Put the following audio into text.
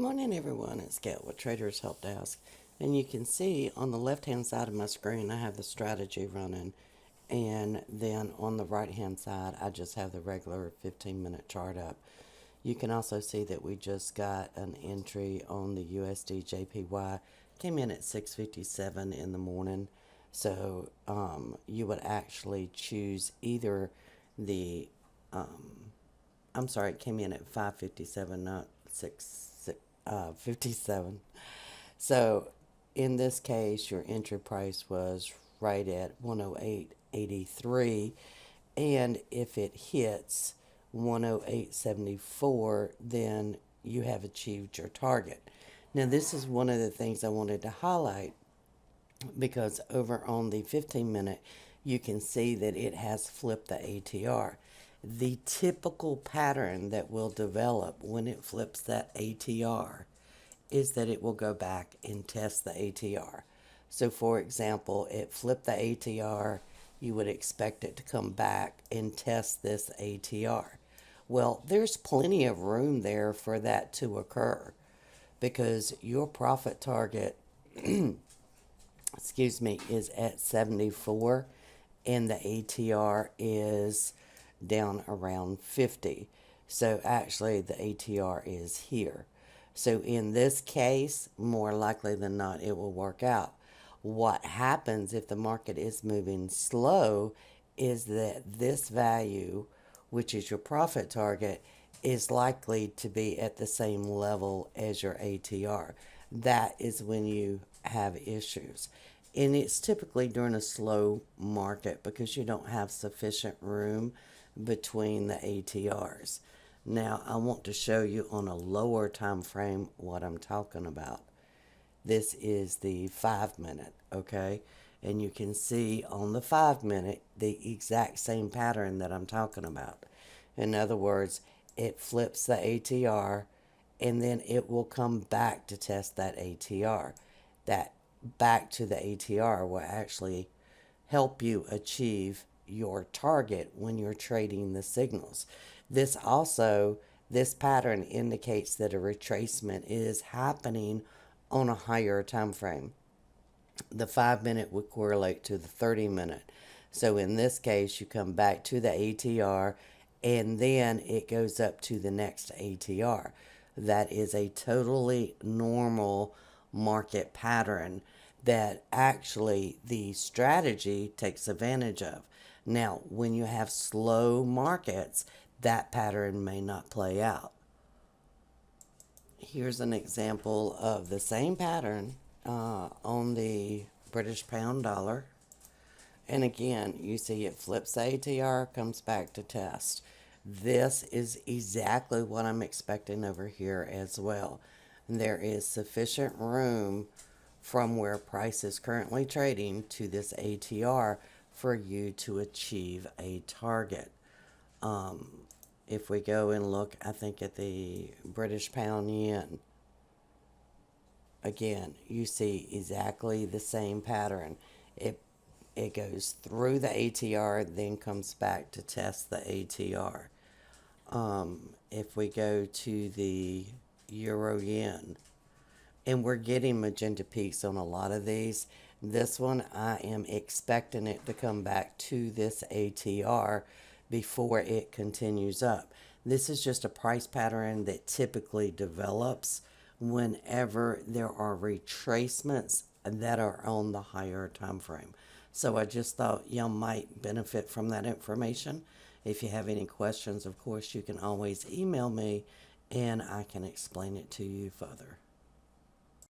morning, everyone. It's Gail with Traders Help Desk. And you can see on the left-hand side of my screen, I have the strategy running. And then on the right-hand side, I just have the regular 15-minute chart up. You can also see that we just got an entry on the USD JPY. Came in at 6:57 in the morning. So you would actually choose either the, it came in at 5:57, not 57. So in this case, your entry price was right at 108.83, and if it hits 108.74, then you have achieved your target. Now, this is one of the things I wanted to highlight, because over on the 15-minute, you can see that it has flipped the ATR. The typical pattern that will develop when it flips that ATR is that it will go back and test the ATR. So for example, it flipped the ATR, you would expect it to come back and test this ATR. Well, there's plenty of room there for that to occur, because your profit target is at 74, and the ATR is down around 50. So actually the ATR is here. So in this case, more likely than not, it will work out. What happens if the market is moving slow is that this value, which is your profit target, is likely to be at the same level as your ATR. That is when you have issues. And it's typically during a slow market, because you don't have sufficient room between the ATRs. Now, I want to show you on a lower time frame what I'm talking about. This is the 5-minute, okay? And you can see on the 5-minute the exact same pattern that I'm talking about. In other words, it flips the ATR, and then it will come back to test that ATR. That back to the ATR will actually help you achieve your target when you're trading the signals. This pattern indicates that a retracement is happening on a higher time frame. The 5-minute would correlate to the 30-minute. So in this case, you come back to the ATR, and then it goes up to the next ATR. That is a totally normal market pattern that actually the strategy takes advantage of. Now, when you have slow markets, that pattern may not play out. Here's an example of the same pattern on the British pound dollar. And again, you see it flips the ATR, comes back to test. This is exactly what I'm expecting over here as well. And there is sufficient room from where price is currently trading to this ATR for you to achieve a target. If we go and look, I think, at the British pound yen, again, you see exactly the same pattern. It goes through the ATR, then comes back to test the ATR. If we go to the euro yen, and we're getting magenta peaks on a lot of these. This one, I am expecting it to come back to this ATR before it continues up. This is just a price pattern that typically develops whenever there are retracements that are on the higher time frame. So I just thought y'all might benefit from that information. If you have any questions, of course, you can always email me, and I can explain it to you further.